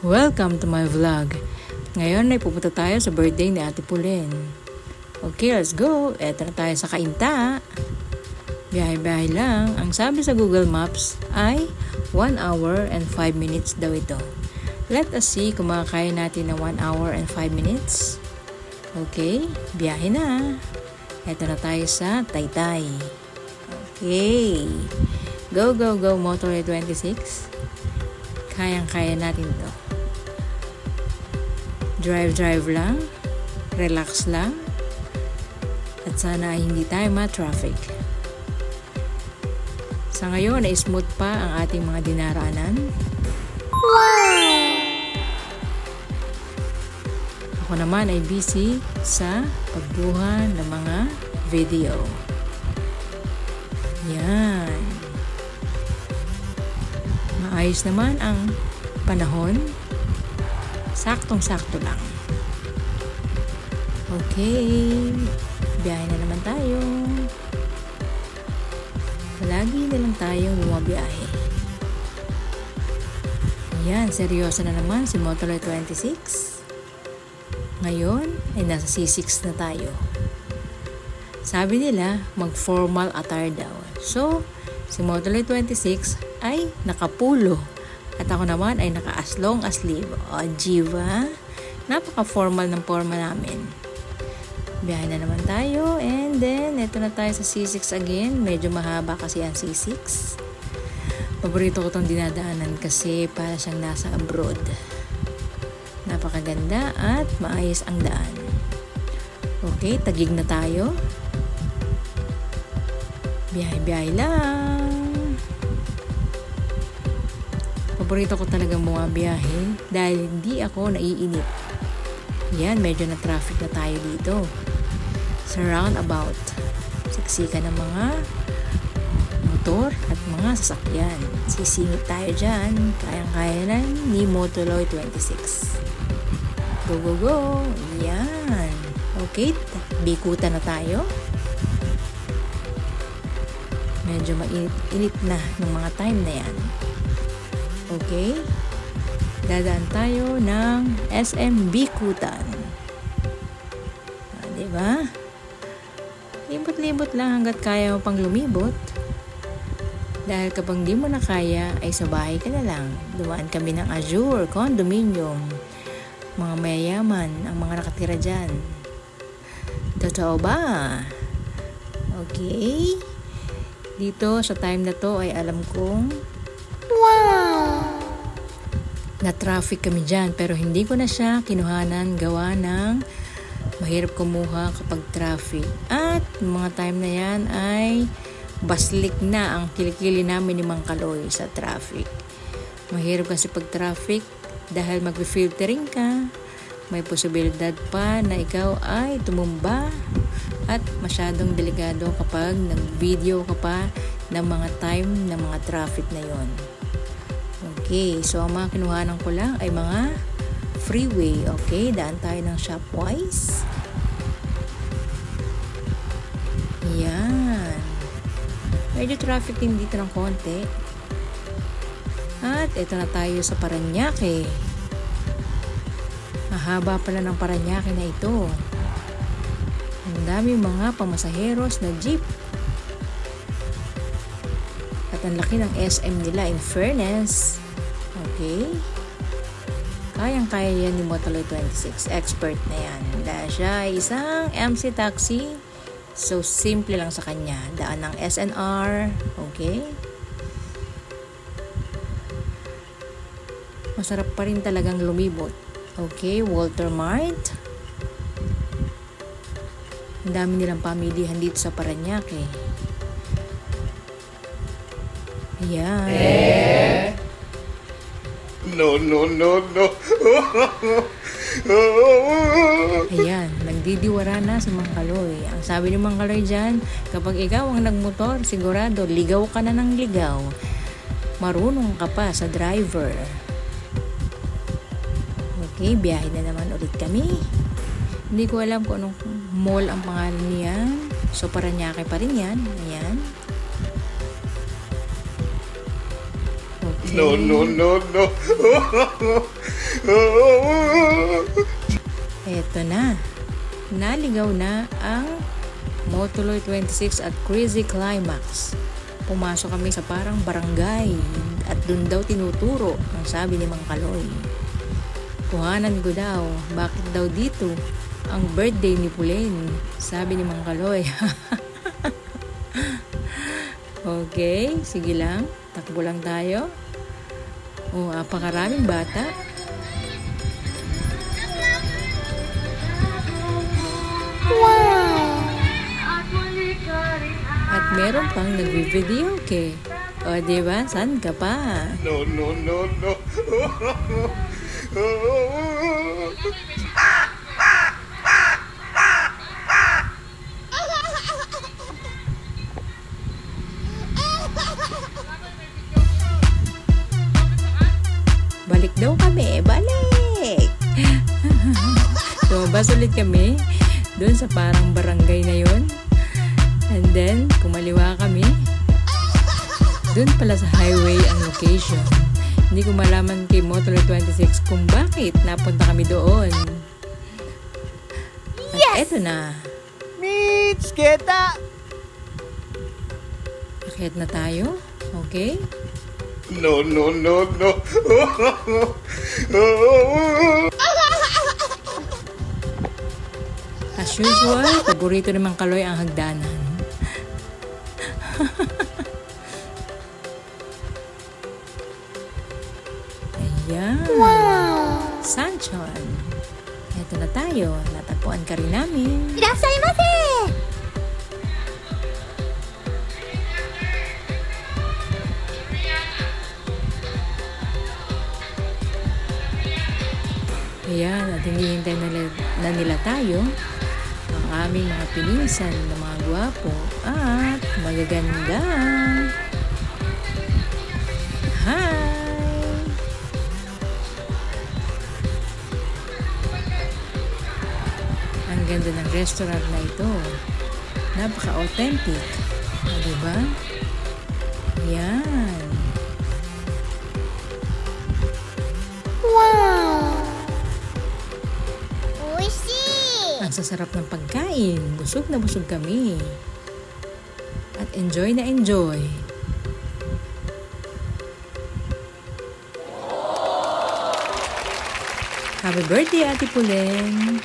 Welcome to my vlog. Ngayon ay pupunta tayo sa birthday ni Ate Pauline. Okay, let's go. Eto na tayo sa Cainta. Biyahe-biyahe lang. Ang sabi sa Google Maps ay 1 hour and 5 minutes daw ito. Let us see kung makakaya natin ng 1 hour and 5 minutes. Okay, biyahe na. Eto na tayo sa Taytay. Okay. Go, go, go, Motorway 26. Kayang-kaya natin to. Drive lang. Relax lang. At sana ay hindi tayo ma-traffic. Sa ngayon ay smooth pa ang ating mga dinaraanan. Wow! Ako naman ay busy sa pagbuha ng mga video. Yan. Maayos naman ang panahon. Saktong-sakto lang. Okay. Biyahe na naman tayo. Lagi na lang tayong bumabiyahe. Yan, seryoso na naman si Motorway 26. Ngayon ay nasa C6 na tayo. Sabi nila, mag-formal attire daw. So, si Motorway 26 ay nakapulo. At ako naman ay naka-as long as sleeve. O, jiva. Napaka-formal ng forma namin. Biyahe na naman tayo. And then, eto na tayo sa C6 again. Medyo mahaba kasi ang C6. Paborito ko itong dinadaanan kasi para siyang nasa abroad. Napakaganda at maayos ang daan. Okay, tagig na tayo. Biyahe-biyahe lang. Paborito ko talagang bumabiyahe dahil hindi ako naiinip. Yan, medyo na traffic na tayo dito. Sa roundabout. Siksikan ng mga motor at mga sasakyan. Sisingit tayo dyan. Kayang-kaya na ni Motorway 26. Go, go, go. Yan. Okay, bikutan na tayo. Medyo mainit na ng mga time na yan. Okay. Dadaan tayo ng SM Bikutan. Diba? Libot-libot lang hanggat kaya mo pang lumibot. Dahil kapag di mo na kaya, ay sa bahay ka na lang. Dumaan kami ng Azure Condominium. Mga mayayaman ang mga nakatira dyan. Totoo ba? Okay. Dito sa time na to ay alam kong na traffic kami dyan, pero hindi ko na siya kinuhanan gawa ng mahirap kumuha kapag traffic. At mga time na yan ay baslik na ang kilikili namin ni Mang Kaloy sa traffic. Mahirap kasi pag traffic dahil mag-filtering ka, may posibilidad pa na ikaw ay tumumba at masyadong delikado kapag nag-video ka pa ng mga time ng mga traffic na yon. Okay, so ang mga kinuhanan ko lang ay mga freeway. Okay, daan tayo ng Shopwise. Yan. Medyo traffic din dito ng konti. At ito na tayo sa Parañaque. Mahaba pala ng Parañaque na ito. Ang dami mga pamasaheros na jeep. At ang laki ng SM nila, in fairness. Okay. Kayang-kaya yan ni Motorway 26. Expert na yan. Dahil siya ay isang MC taxi. So, simple lang sa kanya. Daan ng SNR. Okay. Masarap pa rin talagang lumibot. Okay, Walter Mart. Ang dami nilang pamilihan dito sa Parañaque. Ayan. No. Ayan, nagdidiwara na si Mang Kaloy. Ang sabi ni Mang Kaloy dyan, kapag ikaw ang nagmotor, sigurado, ligaw ka na ng ligaw. Marunong ka pa sa driver. Okay, biyahe na naman ulit kami. Hindi ko alam kung anong mall ang pangalan niyan. So, Parañaque pa rin yan. Ayan. No, no, no, no. Eto na. Naligaw na ang Motuloy 26 at Crazy Climax. Pumasok kami sa parang barangay at dun daw tinuturo ang sabi ni Mang Kaloy. Kuhanan ko daw, bakit daw dito ang birthday ni Pulen, sabi ni Mang Kaloy. Okay, sige lang, takbo lang tayo. Apakaraming bata. At meron pang nagvi-video ke. O diba, saan ka pa? No, no, no, no. Balik daw kami, balik! Lumabas ulit kami doon sa parang barangay na yun. And then, kumaliwa kami. Doon pala sa highway ang location. Hindi ko malaman kay Motuloy 26 kung bakit napunta kami doon. At eto na. Mitch, kita! Akyat na tayo. Okay? No, no, no, no. As usual, paborito naman Kaloy ang hagdanan. Ayan. Wow! Sanchon. Ito na tayo. Natagpuan ka rin namin. Irasaimase! Ayan, at hinihintay na nila tayo. Ang aming mga pinisan na mga gwapo at magaganda. Hi! Ang ganda ng restaurant na ito. Napaka-authentic. Diba? Ayan. Wow! Oishii! Ang sasarap ng pagkain. Busog na busog kami. At enjoy na enjoy. Happy birthday, Ate Pulen!